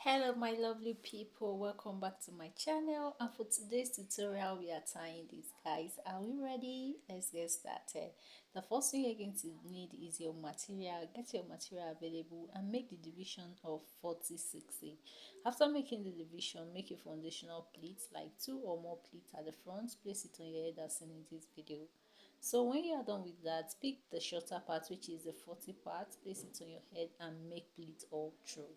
Hello my lovely people, welcome back to my channel, and for today's tutorial we are tying these guys. Are we ready? Let's get started. The first thing you're going to need is your material. Get your material available and make the division of 40-60. After making the division, make a foundational pleat, like 2 or more pleats at the front. Place it on your head as seen in this video. So when you are done with that, pick the shorter part, which is the 40 part, place it on your head and make pleat all through.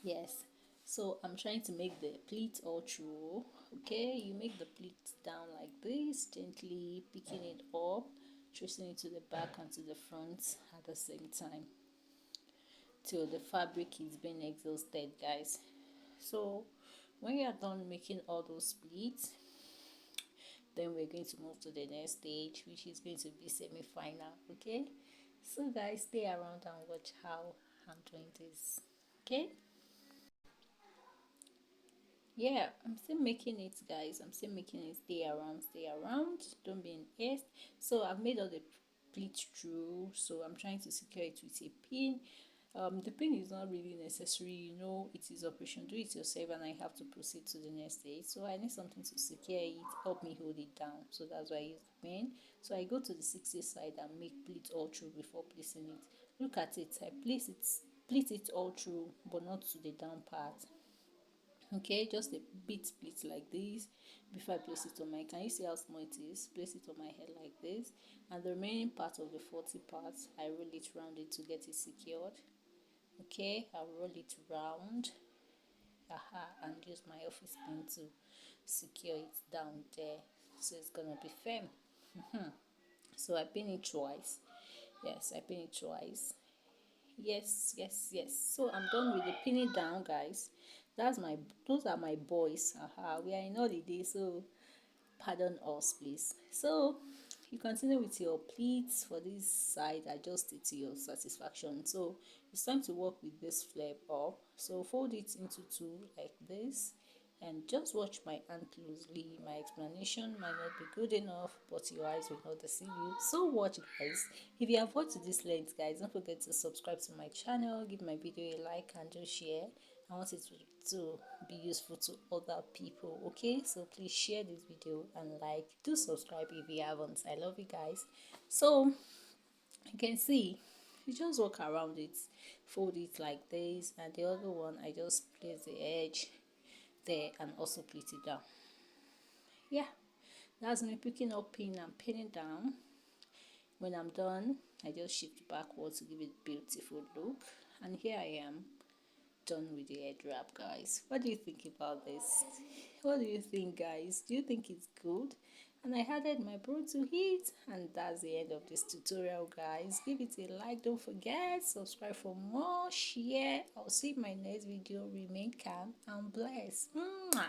Yes, so I'm trying to make the pleat all through. Okay, you make the pleat down like this, gently picking it up, tracing it to the back and to the front at the same time till the fabric is being exhausted, guys. So when you are done making all those pleats, then we're going to move to the next stage, which is going to be semi-final. Okay, so guys, stay around and watch how I'm doing this. Okay. Yeah, I'm still making it, guys. I'm still making it. Stay around, don't be in haste. So I've made all the pleats through, so I'm trying to secure it with a pin. The pin is not really necessary, it is operation do it yourself, and I have to proceed to the next stage. So I need something to secure it, help me hold it down, so that's why I use the pin. So I go to the 60 side and make pleat all through before placing it. Look at it, I pleat it all through, but not to the down part. Okay, just a bit split like this before I place it on my, can you see how small it is? Place it on my head like this, and the remaining part of the 40 parts I roll it round it to get it secured. Okay, I'll roll it round, and use my office pin to secure it down there, so it's gonna be firm. So I pin it twice. Yes, I pin it twice. Yes. So I'm done with the pinning down, guys. Those are my boys. We are in holiday, so pardon us please. So you continue with your pleats for this side, adjust it to your satisfaction. So it's time to work with this flap up, so fold it into two like this, and just watch my hand closely. My explanation might not be good enough, but your eyes will not deceive you, so watch, guys. If you have watched to this length, guys, don't forget to subscribe to my channel, give my video a like, and just share. I want it to be useful to other people. Okay, so please share this video and like, do subscribe if you haven't. I love you guys. So you can see, you just walk around it, fold it like this, and the other one I just place the edge there and also pleat it down. Yeah, that's me picking up pin and pinning down. When I'm done, I just shift backwards to give it a beautiful look, and here I am done with the head wrap, guys. What do you think about this? What do you think, guys? Do you think it's good? And I added my bro to it, and that's the end of this tutorial, guys. Give it a like, don't forget, subscribe for more, share. I'll see you in my next video. Remain calm and blessed. Mwah!